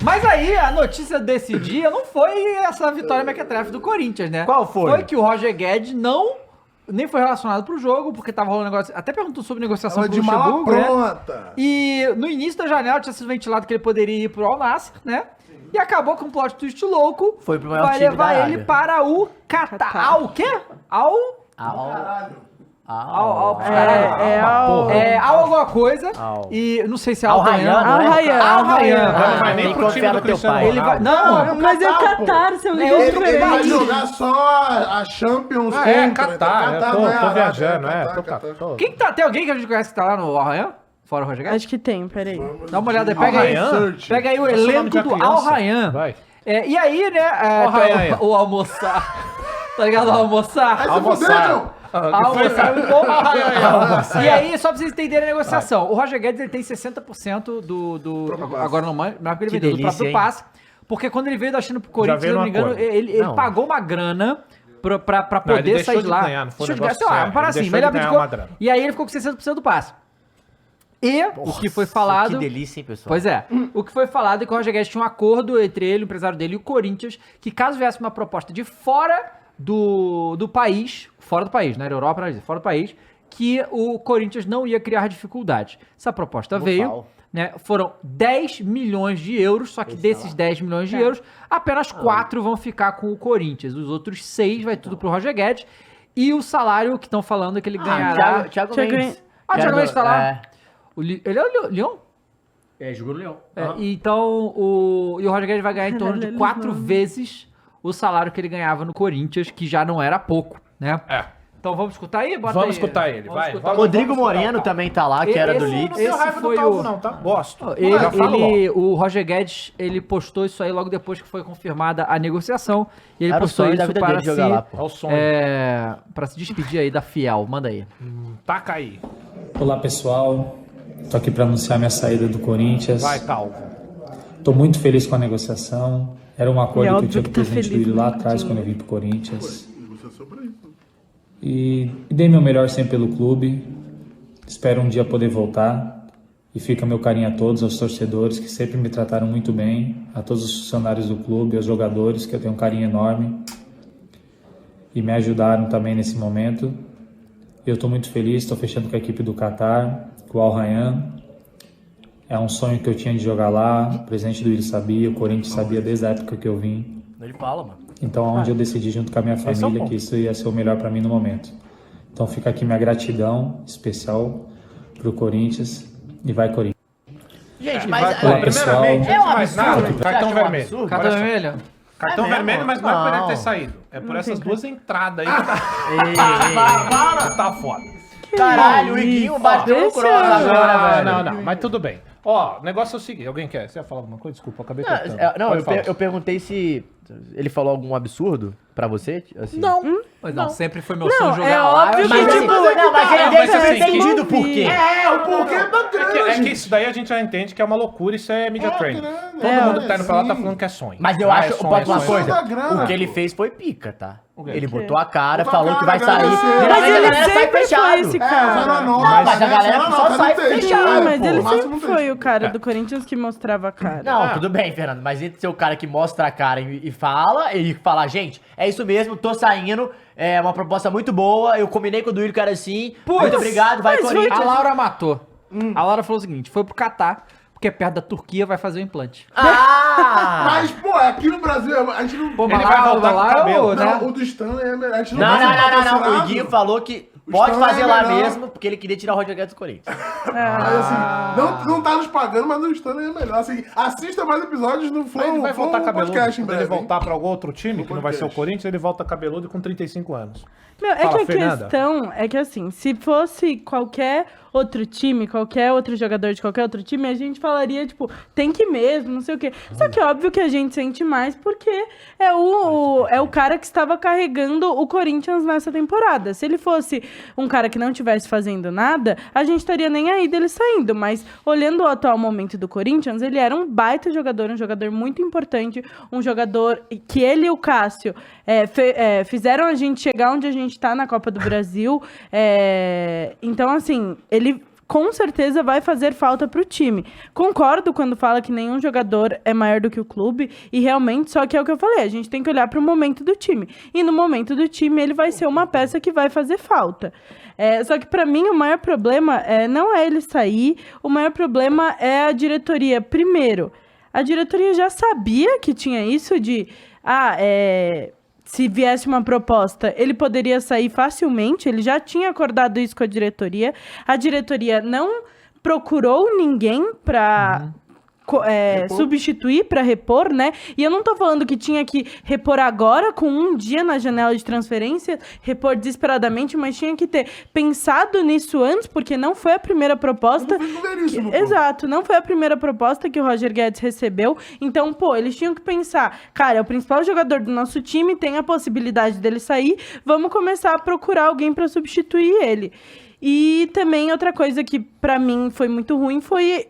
Mas aí, a notícia desse dia não foi essa vitória mequetrefe do Corinthians, né? Qual foi? Foi que o Roger Guedes nem foi relacionado pro jogo, porque tava rolando negócio... Até perguntou sobre negociação Tava pro de mala Luxemburgo, né? pronta. E no início da janela tinha sido ventilado que ele poderia ir pro Al Nassr, né? E acabou com um plot twist louco. Foi pro maior Vai time da levar Arábia. ele para o Catar. Ao o quê? Ao alguma coisa. Ao. E não sei se é Al Al também. Rayyan, Al não é? Rayyan. Al Rayyan. Não vai nem tem que pro time confiar do no teu Cristiano pai. Ele vai... Ronaldo. Não, Mas é o Catar, pô. Qatar, são ligas Ele vai diferentes. jogar só a Champions Ah, é, contra. Catar. Então, Eu não é tô Arábia, viajando, Catar. Quem que tá? Tem alguém que a gente conhece que tá lá no Al Rayyan? Fora o Roger Guedes? Acho que tem, peraí. Dá uma olhada aí, Al pega aí. Rayyan? Pega aí o Esse é o nome elenco de uma do criança. Al Rayyan. Vai. E aí, né? Al Rayyan. O almoçar. Tá ligado? O almoçar. Aí se Almoçar. fudeu, Almoçar é muito bom. E aí, só pra vocês entenderem a negociação. O Roger Guedes ele tem 60% do Próprio passe. agora não mais porque ele Que vendeu, do delícia, próprio hein? passe. Porque quando ele veio da China pro Corinthians, se veio eu não me num engano, acordo. ele Não. pagou uma grana pra Não, ele poder deixou sair de de lá. ganhar, não foi um Deixou de negócio sei lá, sério. para Ele assim. deixou Mas ele de ganhar abdicou. uma grana. E aí ele ficou com 60% do passe. E o que foi falado... Que delícia, hein, pessoal? Pois é. O que foi falado é que o Roger Guedes tinha um acordo entre ele, o empresário dele e o Corinthians, que caso viesse uma proposta de fora do país, fora do país, né? Era Europa, fora do país, que o Corinthians não ia criar dificuldades. Essa proposta veio, né? Foram 10 milhões de euros, só que desses 10 milhões de euros, apenas 4 vão ficar com o Corinthians. Os outros 6 vai tudo pro Roger Guedes. E o salário que estão falando é que ele ganhará... Thiago Thiago Mendes. Ah, o Thiago Mendes tá lá. É. Ele é o Leão? Jogou no Leão. Então, o Roger Guedes vai ganhar em torno de Eles 4 não. vezes o salário que ele ganhava no Corinthians, que já não era pouco, né? É. Então vamos escutar aí? Bota Vamos aí. escutar ele, vai. escutar. Vamos Rodrigo escutar o Moreno cara. também tá lá, que era do Esse- Leeds. Não tenho Esse raiva foi do Calvo o- não, tá? Gosto. Ele, Já falo logo. o Roger Guedes, ele postou isso aí logo depois que foi confirmada a negociação. E ele Era o postou sonho da isso vida para dele se, jogar lá, pô. É o sonho. para se despedir aí da Fiel. Manda aí. Taca aí. Olá pessoal, tô aqui para anunciar minha saída do Corinthians. Vai, Calvo. Tô muito feliz com a negociação. Era um É acordo que eu óbvio tinha que com o tá presidente feliz, Duílio lá né? atrás quando eu vim pro Corinthians. Negociação pra isso. E dei meu melhor sempre pelo clube. Espero um dia poder voltar. E fica meu carinho a todos, aos torcedores que sempre me trataram muito bem, a todos os funcionários do clube, aos jogadores que eu tenho um carinho enorme e me ajudaram também nesse momento. Eu estou muito feliz, estou fechando com a equipe do Qatar, com o Al Rayyan. É um sonho que eu tinha de jogar lá, o presidente do Willi sabia, o Corinthians sabia desde a época que eu vim. Ele fala, mano. Então, onde eu decidi junto com a minha é um família ponto. que isso ia ser o melhor para mim no momento. Então, fica aqui minha gratidão especial pro Corinthians e vai Corinthians. Gente, Vai, mas... Olá, primeiramente, pessoal. antes de É um mais absurdo. nada, Você cartão acha um vermelho. absurdo? Cartão Olha só. vermelho? Cartão É mesmo? vermelho, mas não é por ele Não. ter saído. É por essas duas entradas aí que tá foda. Caralho, o Iguinho bateu no cross agora, velho. Não, mas tudo bem. Ó, o negócio é o seguinte. Alguém quer? Você ia falar alguma coisa? Desculpa, eu acabei cortando. Não, Pode falar. eu perguntei se ele falou algum absurdo pra você. Assim. Não. Pois não, sempre foi meu Não, sonho é jogar lá. óbvio Eu que, achei- Mas, tipo, mas ele não, deve mas ter assim, entendido por quê. É, o porquê tá É grande. que isso daí a gente já entende que é uma loucura, isso é media training. grande. Todo mundo que tá indo pra lá tá Sim. falando que é sonho. Mas eu Ah, acho, é sonho, pode é falar uma sonho. coisa, da grana, o que ele pô. fez foi pica, tá? quê? Ele botou a cara, Botou a falou que vai cara, sair. agradeceu. Geralmente Mas a ele galera sai sempre fechado. foi esse cara. Não, mas a galera só sai Sim, fechado, mas pô. ele Máximo sempre não foi o cara do Corinthians que mostrava a cara. Não, tudo bem, Fernando, mas entre ser o cara que mostra a cara e fala, gente, é isso mesmo, tô saindo, é uma proposta muito boa, eu combinei com o Duílio que era assim, muito obrigado, vai mas foi Corinthians. A Laura matou. A Laura falou o seguinte: foi pro Catar, porque é perto da Turquia, vai fazer o implante. Ah! Mas, pô, aqui no Brasil, a gente não... Pô, Ele mas vai lá, voltar com lá, o cabelo. né? Não, o do Stanley é melhor. A gente Não, vai ser não, o patrocinado. Iguinho falou que O pode Stanley fazer é lá melhor. mesmo, porque ele queria tirar o Roger Guedes do Corinthians. Mas assim, não tá nos pagando, mas no Stanley é melhor. Assim, assista mais episódios no Flow. Ele vai voltar Flow cabeludo. Podcast em Quando ele breve, hein? voltar pra algum outro time, que não vai ser o podcast. Corinthians, ele volta cabeludo com 35 anos. Meu, é Fala, que a Fernanda. questão é que, assim, se fosse qualquer outro time, qualquer outro jogador de qualquer outro time, a gente falaria, tipo, tem que ir mesmo, não sei o quê. Só que é óbvio que a gente sente mais porque é o cara que estava carregando o Corinthians nessa temporada. Se ele fosse um cara que não estivesse fazendo nada, a gente estaria nem aí dele saindo. Mas, olhando o atual momento do Corinthians, ele era um baita jogador, um jogador muito importante, um jogador que ele e o Cássio fizeram a gente chegar onde a gente tá na Copa do Brasil. Então, assim, ele com certeza vai fazer falta pro time. Concordo quando fala que nenhum jogador é maior do que o clube, e realmente, só que é o que eu falei, a gente tem que olhar pro momento do time. E no momento do time, ele vai ser uma peça que vai fazer falta. Só que pra mim, o maior problema não é ele sair, o maior problema é a diretoria. Primeiro, a diretoria já sabia que tinha isso de... se viesse uma proposta, ele poderia sair facilmente, ele já tinha acordado isso com a diretoria não procurou ninguém para substituir, para repor, né? E eu não tô falando que tinha que repor agora, com um dia na janela de transferência, repor desesperadamente, mas tinha que ter pensado nisso antes, porque não foi a primeira proposta... Exato, não foi a primeira proposta que o Roger Guedes recebeu. Então, eles tinham que pensar, cara, é o principal jogador do nosso time, tem a possibilidade dele sair, vamos começar a procurar alguém para substituir ele. E também outra coisa que pra mim foi muito ruim foi...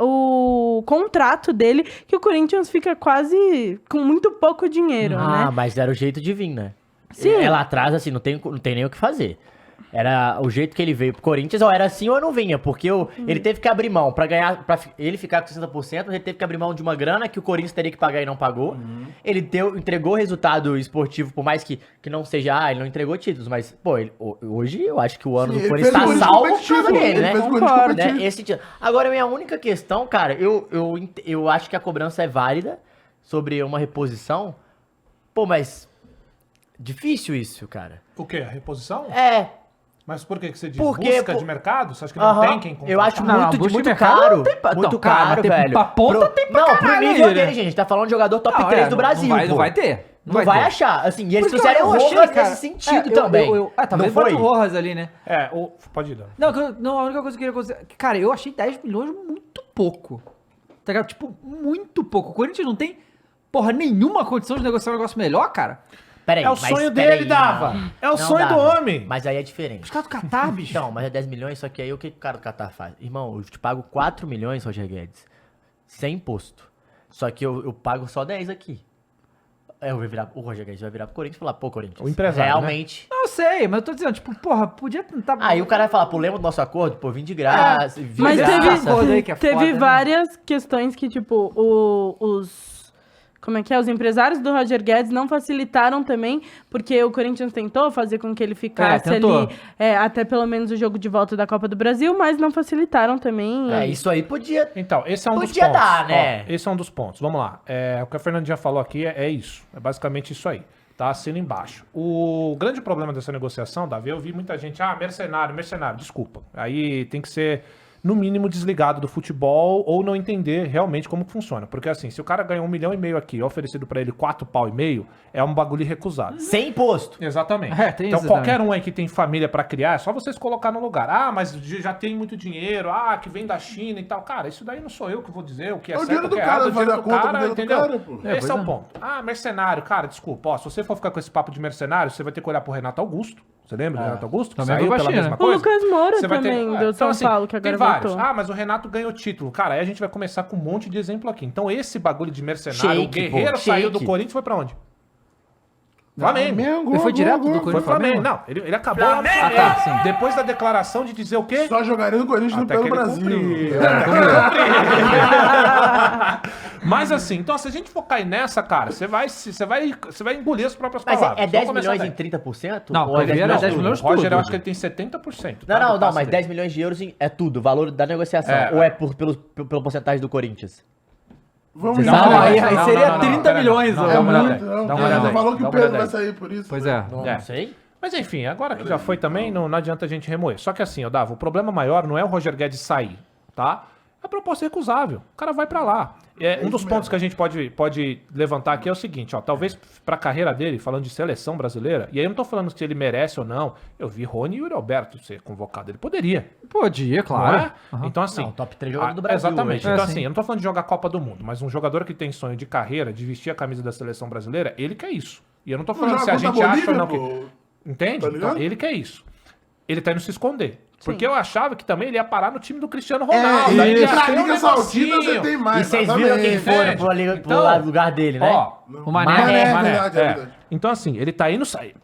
o contrato dele, que o Corinthians fica quase com muito pouco dinheiro, né? Mas era o jeito de vir, né? Sim. Ela atrás, assim, não tem nem o que fazer. Era o jeito que ele veio pro Corinthians, ou era assim ou não vinha, porque ele teve que abrir mão pra ganhar, pra ele ficar com 60%, ele teve que abrir mão de uma grana que o Corinthians teria que pagar e não pagou. Ele entregou resultado esportivo, por mais que não seja, ele não entregou títulos, mas, hoje eu acho que o ano do Corinthians tá salvo por causa dele, né? Concordo. Esse sentido. Agora, a minha única questão, cara, eu acho que a cobrança é válida sobre uma reposição, mas difícil isso, cara. O quê? A reposição? Mas por que você diz? Busca de mercado? Você acha que não tem quem comprar? Eu acho Não, muito caro. Muito caro, velho. Pra ponta tem pra Não, pro caralho, nível né? dele, gente. A gente tá falando de jogador top 3 do Brasil, Não vai ter. Não vai achar. Assim, e eles Porque trouxeram o eu achei, Rojas cara, nesse sentido também. Talvez não foi o foi? Rojas ali, né? Pode ir, Dan. Não, a única coisa que eu queria considerar... Cara, eu achei 10 milhões muito pouco. Tá ligado? Tipo, muito pouco. O Corinthians não tem, nenhuma condição de negociar um negócio melhor, cara. Peraí, É o sonho dele, Dava. É o sonho do homem. Mas aí é diferente. Os caras do Catar, bicho. Não, mas é 10 milhões, só que aí o que o cara do Catar faz? Irmão, eu te pago 4 milhões, Roger Guedes, sem imposto. Só que eu pago só 10 aqui. O Roger Guedes vai virar pro Corinthians e falar, Corinthians, O empresário, realmente... Não, eu sei, mas eu tô dizendo, tipo, podia tentar... Aí o cara vai falar, lembra do nosso acordo? Vim de graça, vim de Mas graça. Teve teve várias questões que, tipo, os empresários do Roger Guedes não facilitaram também, porque o Corinthians tentou fazer com que ele ficasse ali, até pelo menos o jogo de volta da Copa do Brasil, mas não facilitaram também. Isso aí podia... Então, esse é um dos Podia pontos. dar, né? Esse é um dos pontos. Vamos lá. O que a Fernandinha falou aqui é isso. É basicamente isso aí. Tá? Assina embaixo. O grande problema dessa negociação, Davi, eu vi muita gente, mercenário, desculpa. Aí tem que ser... no mínimo desligado do futebol ou não entender realmente como funciona. Porque assim, se o cara ganha 1,5 milhão aqui e é oferecido pra ele 4,5 pau, é um bagulho recusado. Sem imposto. Exatamente. Tem então isso qualquer também. um aí que tem família pra criar, é só vocês colocar no lugar. Mas já tem muito dinheiro, que vem da China e tal. Cara, isso daí não sou eu que vou dizer o que é certo, dinheiro o que do é cara, errado, o dinheiro vai do dar conta cara, do dinheiro do entendeu? cara, pô. Esse é o ponto. Mercenário, cara, desculpa, se você for ficar com esse papo de mercenário, você vai ter que olhar pro Renato Augusto. Você lembra do Renato Augusto? Que Também saiu foi pela pra China. mesma O coisa? Lucas Moura Você vai ter- também, do então, São Paulo, que agora tem vários. voltou. Mas o Renato ganhou título. Cara, aí a gente vai começar com um monte de exemplo aqui. Então esse bagulho de mercenário, o Guerreiro saiu do Corinthians e foi pra onde? Flamengo. Ele foi direto do Foi Corinthians Flamengo. Flamengo? Não, ele acabou lá no Flamengo. tá, sim. Depois da declaração de dizer o quê? Só jogaria no Corinthians Até pelo que ele Brasil. cumpriu. Mas assim, então se a gente for cair nessa, cara, você vai engolir as próprias Mas palavras. é 10 Vamos começar milhões daí. em 30%? Não, Ou é 10 era milhões? 10 milhões O Roger, tudo. eu acho que ele tem 70%. Não, tá? não, Do não, passe mas dele. 10 milhões de euros é tudo, o valor da negociação. Ou é pela porcentagem do Corinthians? Vamos Não, lá. aí seria 30 milhões, Não, ó. dá uma olhada aí. Não, Dá uma olhada não aí. falou que Dá o uma olhada Pedro vai aí. sair por isso. Pois é. Não sei. Mas enfim, agora que já foi também, não adianta a gente remoer. Só que assim, Dava, o problema maior não é o Roger Guedes sair, tá? É a proposta recusável. O cara vai pra lá. Um dos pontos que a gente pode levantar aqui é o seguinte, ó. Talvez pra carreira dele, falando de seleção brasileira, e aí eu não tô falando se ele merece ou não. Eu vi Rony e Yuri Alberto ser convocado. Ele poderia. Podia, claro. Não é? Então assim... Não, top 3 jogador do Brasil Exatamente. hoje. Então sim. assim, eu não tô falando de jogar Copa do Mundo, mas um jogador que tem sonho de carreira, de vestir a camisa da seleção brasileira, ele quer isso. E eu não tô falando se a gente acha ou não que... Entende? Tá ligado? Então, ele quer isso. Ele tá indo se esconder. Porque eu achava que também ele ia parar no time do Cristiano Ronaldo. Aí E ia pra ter um Liga Saudita você negocinho. tem mais. E vocês viram quem exatamente. foram pro Então, lugar dele, né? Ó, O Mané. Mané, Mané, verdade, é verdade. Então, assim, ele tá indo sair.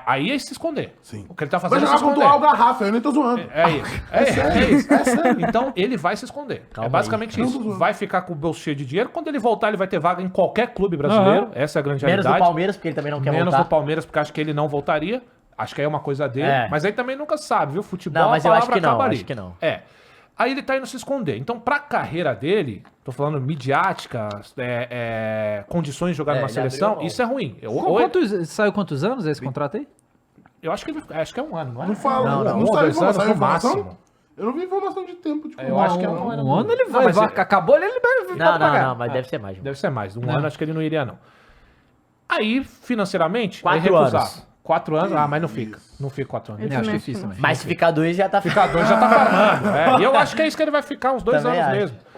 Aí é se esconder. Sim. O que ele tá Vai fazendo é se jogar contra esconder. o Algarrafa, eu nem tô zoando. É isso. É isso. É sério. Então, ele vai se esconder. Calma é basicamente aí. isso. Vai ficar com o bolso cheio de dinheiro. Quando ele voltar, ele vai ter vaga em qualquer clube brasileiro. Essa é a grande Menos realidade. do Palmeiras, porque ele também não quer Menos voltar. do Palmeiras, porque acho que ele não voltaria. Acho que aí é uma coisa dele. É. Mas aí também nunca sabe, viu? Futebol, Não, mas a eu acho palavra que não, acaba ali. acho que não. É. Aí ele tá indo se esconder. Então, pra carreira dele, tô falando midiática, condições de jogar numa ele seleção, abriu mão. isso é ruim. Saiu quantos anos esse contrato aí? Eu acho que é um ano, não é? Não fala, Não, não um ou saiu dois anos informação, no informação? máximo. Eu não vi informação de tempo, tipo. Eu acho que é um ano. Um ano ele vai. mas Acabou, ele libera. Não, mas deve ser mais. Deve ser mais. Um ano acho que ele não iria, não. Aí, financeiramente, 4 ele recusar. anos. 4 anos? Mas não fica. Não fica 4 anos. Eu acho difícil também. Mas se ficar 2 já tá Ficar 2 já tá falando. E eu acho que é isso que ele vai ficar, uns 2 Também anos acho. mesmo.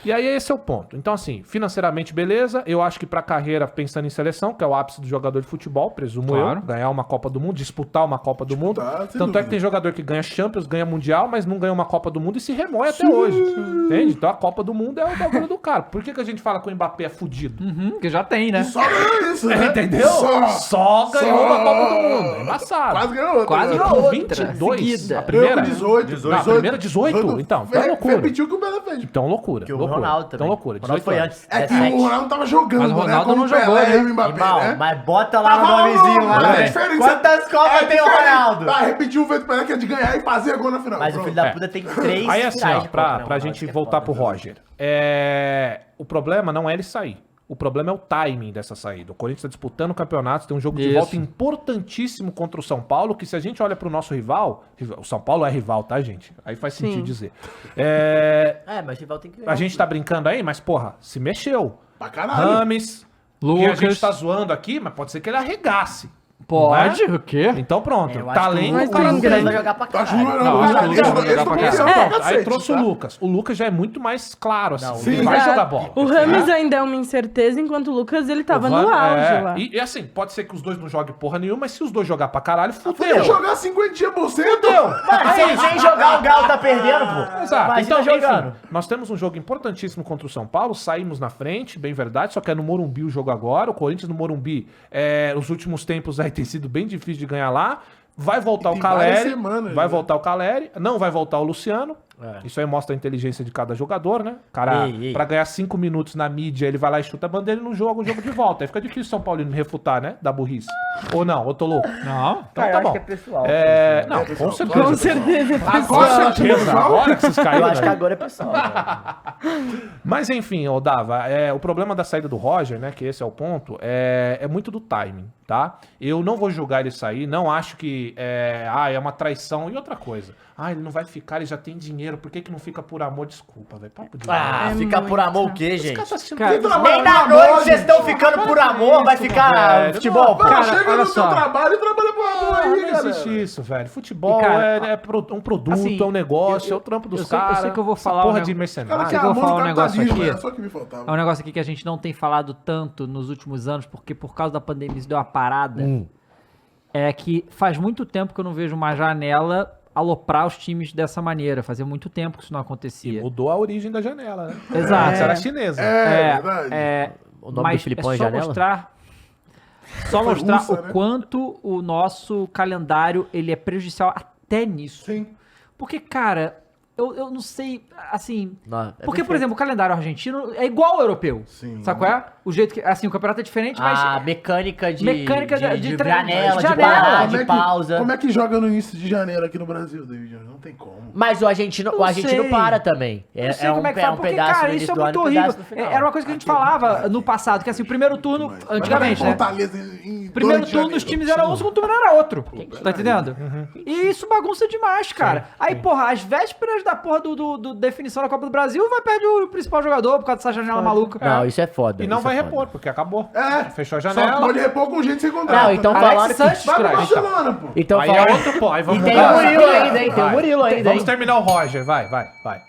E aí esse é o ponto. Então, assim, financeiramente, beleza. Eu acho que pra carreira, pensando em seleção, que é o ápice do jogador de futebol, presumo Claro. eu, ganhar uma Copa do Mundo, disputar uma Copa do Mundo. sem Tanto é dúvida. que tem jogador que ganha Champions, ganha Mundial, mas não ganha uma Copa do Mundo e se remoe até hoje. Entende? Então a Copa do Mundo é o bagulho do cara. Por que a gente fala que o Mbappé é fudido? Que já tem, né? Só ganhou isso, né? Entendeu? Só ganhou uma Copa do Mundo. É embaçado. Quase ganhou outra. Quase né? ganhou Com outra. 22. Seguida. A primeira? Ganhou com 18. Não, a primeira 18? Então é loucura. Repetiu o que o Bela fez. Então loucura. Que o loucura. Ronaldo também. Então loucura. O Ronaldo 18 foi anos. antes. É que 17. o Ronaldo tava jogando, Mas o Ronaldo né? Como não o Pelé jogou, e né? o Mbappé, Irmão, né? mas bota lá no Tá nomezinho lá, falando, velho. diferente. Quantas Copas tem o diferente. Ronaldo? Tá, repetiu o feito do Pelé que é de ganhar e fazer gol na final. Mas o Pronto. filho da puta tem 3 Aí assim, ó, pra né, gente voltar pro Roger. O problema não é ele sair. O problema é o timing dessa saída. O Corinthians tá disputando o campeonato, tem um jogo de Isso. volta importantíssimo contra o São Paulo, que se a gente olha pro nosso rival, o São Paulo é rival, tá, gente? Aí faz sentido Sim. dizer. mas o rival tem que A gente tá brincando aí, mas porra, se mexeu. Pra caralho. Rames, que a Lucas. gente tá zoando aqui, mas pode ser que ele arregasse. Pode? Não é? O quê? Então pronto, Eu acho talento. que o Lucas vai jogar pra Tá caralho. jurando, Não, acho que o Lucas vai jogar pra esse caralho. é o Aí cacete, trouxe tá? o Lucas. O Lucas já é muito mais claro, assim. Não, ele sim. vai Já- jogar bola. O Rames ainda é uma incerteza, enquanto o Lucas ele tava no auge lá. E assim, pode ser que os dois não joguem porra nenhuma, mas se os dois jogar pra caralho, Tem fudeu. que jogar 50%. Fudeu. Mano, se ele vem jogar, o Galo tá perdendo, pô. Exato. Mas Então, tá jogando. enfim, nós temos um jogo importantíssimo contra o São Paulo, saímos na frente, bem verdade, só que é no Morumbi o jogo agora. O Corinthians no Morumbi, os últimos tempos aí tem sido bem difícil de ganhar lá. Vai voltar o tem várias Caleri, semanas, vai né? voltar o Caleri, não vai voltar o Luciano. Isso aí mostra a inteligência de cada jogador, né? O cara, Ei. pra ganhar 5 minutos na mídia, ele vai lá e chuta a bandeira e não joga o jogo de volta. Aí fica difícil o São Paulino refutar, né? Da burrice. Ou não, ou tô louco. Não. Então Cara, eu tá acho bom. que é pessoal. Não, com certeza. Com certeza. Agora, Com certeza. Agora que vocês caíram. Eu acho que aí. agora é pessoal. velho. Mas enfim, ô Dava, o problema da saída do Roger, né, que esse é o ponto, é muito do timing, tá? Eu não vou julgar ele sair, não acho que é uma traição. E outra coisa, ele não vai ficar, ele já tem dinheiro, por que que não fica por amor? Desculpa, velho, papo de... Fica por amor o quê, Esse gente? cara tá assistindo Cara, tudo. Nem na noite vocês estão ficando por amor, vai ficar velho. futebol, pô. Cara, Cara, chega olha no só. seu trabalho e trabalha pro amor aí, Não galera. existe isso, velho. Futebol E, cara, é um produto, assim, é um negócio, é o trampo dos eu sei- eu caras. sei que eu vou essa falar porra um de negócio- Cara, mercenário. que Eu vou amor falar no um negócio capitalismo, aqui. né? Só que me faltava. É um negócio aqui que a gente não tem falado tanto nos últimos anos, porque por causa da pandemia isso deu uma parada. É que faz muito tempo que eu não vejo uma janela aloprar os times dessa maneira. Fazia muito tempo que isso não acontecia. Mudou a origem da janela, né? Exato. Antes era chinesa. É, verdade. O nome mas do Filipão é só janela? Só Foi mostrar russa, o né? quanto o nosso calendário ele é prejudicial até nisso. Sim. Porque, cara, eu não sei, assim... Não, é porque, por perfeito. exemplo, o calendário argentino é igual ao europeu. Sim. Sabe qual é? O jeito que... Assim, o campeonato é diferente, mas... A mecânica de de janela, de janela. parar, Como de é que- pausa. Como é que joga no início de janeiro aqui no Brasil, David? Não tem como. Mas o argentino sei. para também. Eu sei É um como é que faz, porque, pedaço cara, no isso início é do ano muito e um horrível. pedaço no final. Era uma coisa que a gente falava no passado, que assim, o primeiro turno, antigamente, né? Fortaleza Primeiro turno os times eram um, o segundo turno era outro. Tá entendendo? E isso bagunça demais, cara. Aí, porra, às vésperas da porra do definição da Copa do Brasil, vai perder o principal jogador por causa dessa janela maluca. Não, isso é foda. E não isso vai é foda. repor, porque acabou. Fechou a Só janela. pode repor com gente sem contrato. Não, então Alex falaram que... Sanches, Vai pro Craig. Barcelona, pô. Então Aí é falaram... outro pô, aí vamos E tem mudar. o Murilo ainda, hein? Tem o Vai. Murilo ainda, hein? Vamos terminar o Roger, vai.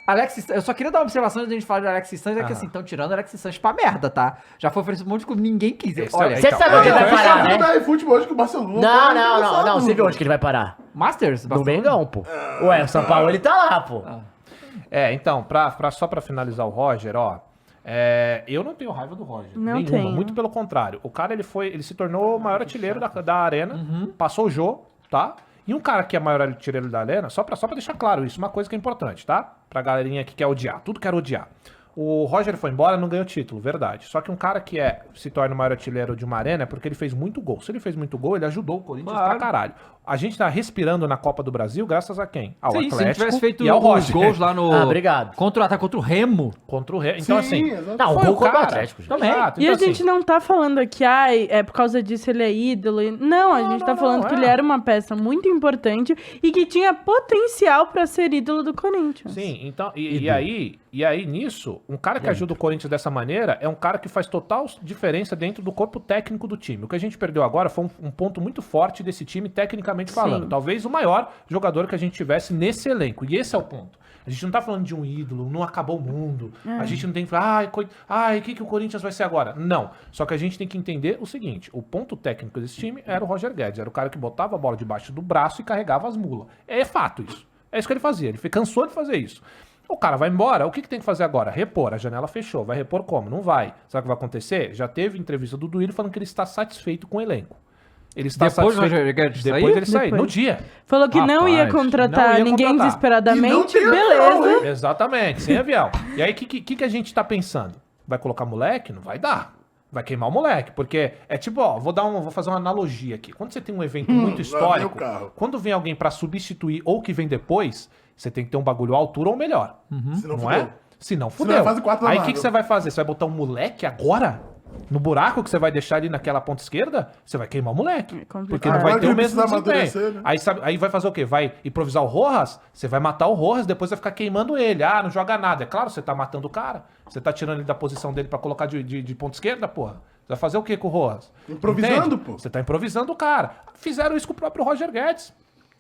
Alexis, eu só queria dar uma observação antes de a gente falar de Alexis Sanches, é que assim, estão tirando o Alexis Sanches pra merda, tá? Já foi oferecido um monte de coisa, ninguém quis. Esse Olha, é- Você sabe onde ele vai parar, Tá né? no futebol hoje que o Barcelona. Não. Você viu onde que ele vai parar? Masters? No Barcelona? Mengão, pô. Ué, o São Paulo ele tá lá, pô. Então, só pra finalizar o Roger, ó. Eu não tenho raiva do Roger. Não nenhuma. tenho. Muito pelo contrário. O cara, ele se tornou o maior artilheiro da arena, passou o Jô, tá? E um cara que é maior artilheiro da arena, só pra deixar claro isso, uma coisa que é importante, tá? Pra galerinha que quer odiar, tudo quer odiar. O Roger foi embora, não ganhou título, verdade. Só que um cara que se torna o maior artilheiro de uma arena é porque ele fez muito gol. Se ele fez muito gol, ele ajudou o Corinthians pra caralho. A gente tá respirando na Copa do Brasil graças a quem? Ao Sim, Atlético se ele tivesse feito e ao os Roger. gols lá no... obrigado. Contra o Remo. Contra o Remo. Então, Sim, assim... exato. Não, o foi gol o contra o cara. Atlético, gente. Também. Exato, E então, a gente assim, não tá falando aqui, é por causa disso ele é ídolo. Não, a gente tá falando que ele era uma peça muito importante e que tinha potencial pra ser ídolo do Corinthians. Sim, então, e aí nisso, um cara que ajuda o Corinthians dessa maneira é um cara que faz total diferença dentro do corpo técnico do time. O que a gente perdeu agora foi um ponto muito forte desse time, tecnicamente falando. Sim. Talvez o maior jogador que a gente tivesse nesse elenco. E esse é o ponto. A gente não tá falando de um ídolo, não acabou o mundo. A gente não tem que falar, o que o Corinthians vai ser agora? Não. Só que a gente tem que entender o seguinte, o ponto técnico desse time era o Roger Guedes, era o cara que botava a bola debaixo do braço e carregava as mulas. É fato isso. É isso que ele fazia, ele cansou de fazer isso. O cara vai embora, o que tem que fazer agora? Repor, a janela fechou, vai repor como? Não vai. Sabe o que vai acontecer? Já teve entrevista do Duílio falando que ele está satisfeito com o elenco. Ele está Depois do satisfeito. Roger Guedes sair? Depois ele sair, Depois. no dia. Falou que não ia Rapaz, contratar não ia ninguém contratar. desesperadamente, E não tinha avião, beleza. hein? Exatamente, sem avião. E aí, o que a gente tá pensando? Vai colocar moleque? Não vai dar. Vai queimar o moleque, porque é tipo, vou fazer uma analogia aqui. Quando você tem um evento muito lá vem histórico, o carro. quando vem alguém pra substituir ou que vem depois, você tem que ter um bagulho à altura ou melhor. Se não Não fudeu. é? Se não, não fudeu. é fase 4 da Aí o Marvel. que você vai fazer? Você vai botar um moleque agora? No buraco que você vai deixar ali naquela ponta esquerda? Você vai queimar o moleque. complicado. Porque não Agora vai que ter o ele mesmo precisa desempenho. amadurecer, né? Aí vai fazer o quê? Vai improvisar o Rojas? Você vai matar o Rojas, depois vai ficar queimando ele. Ah, não joga nada. É claro, você tá matando o cara. Você tá tirando ele da posição dele pra colocar de ponta esquerda, porra. Você vai fazer o quê com o Rojas? Improvisando, Entende? pô. Você tá improvisando o cara. Fizeram isso com o próprio Roger Guedes.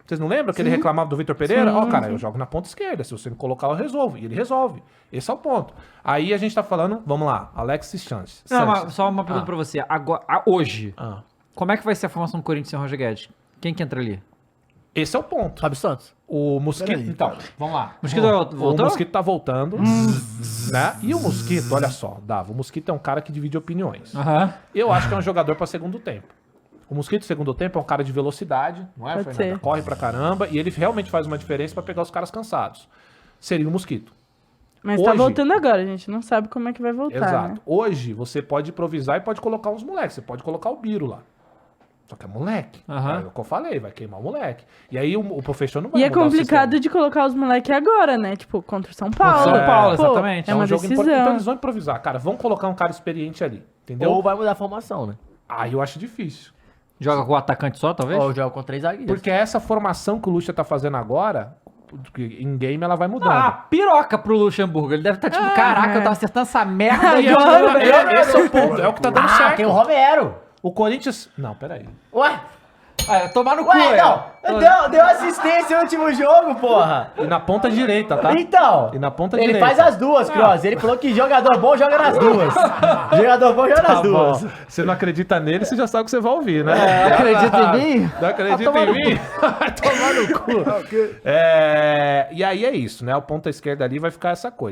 Vocês não lembram que ele reclamava do Vitor Pereira? Ó, cara, eu jogo na ponta esquerda. Se você me colocar, eu resolvo. E ele resolve. Esse é o ponto. Aí a gente tá falando, vamos lá, Alexis Sanches. Não, mas só uma pergunta pra você. Agora, hoje, Ah. como é que vai ser a formação do Corinthians sem Roger Guedes? Quem que entra ali? Esse é o ponto. Fábio Santos. O Mosquito. Peraí, Então, vamos lá. Mosquito voltou? O Mosquito tá voltando. Né? E o Mosquito, olha só, Dava, o Mosquito é um cara que divide opiniões. Aham. Eu acho que é um jogador pra segundo tempo. O Mosquito, segundo tempo, é um cara de velocidade, não é, Pode Fernanda? ser. Corre pra caramba e ele realmente faz uma diferença pra pegar os caras cansados. Seria o Mosquito. Mas tá Hoje- voltando agora, a gente não sabe como é que vai voltar, Exato. né? Hoje, você pode improvisar e pode colocar uns moleques. Você pode colocar o Biro lá. Só que é moleque. Aham. É o que eu falei, vai queimar o moleque. E aí o professor não vai E é mudar o complicado sistema. de colocar os moleques agora, né? Tipo, contra o São Paulo. São Paulo, Pô, exatamente. É uma jogo decisão. importante. Então eles vão improvisar, cara. Vão colocar um cara experiente ali. Entendeu? Ou vai mudar a formação, né? Aí eu acho difícil. Joga com o atacante só, talvez? Ou joga com 3 zagueiros. Porque essa formação que o Lucha tá fazendo agora, em game ela vai mudando. Ah, piroca pro Luxemburgo. Ele deve estar tipo, caraca, eu tava acertando essa merda. E agora, esse é o ponto, é o que tá dando certo. tem o Romero. O Corinthians... Não, peraí. Ué, Tomar no cu, ué, é. não. Deu assistência no último jogo, porra. E na ponta direita, tá? Então, E na ponta ele direita. faz as duas, Cross. Ele falou que jogador bom joga nas duas. Jogador bom joga nas Tá duas. bom. Você não acredita nele, você já sabe o que você vai ouvir, né? Acredita em mim? Não acredita em mim? Vai tomar no cu. E aí é isso, né? O ponta esquerda ali vai ficar essa coisa.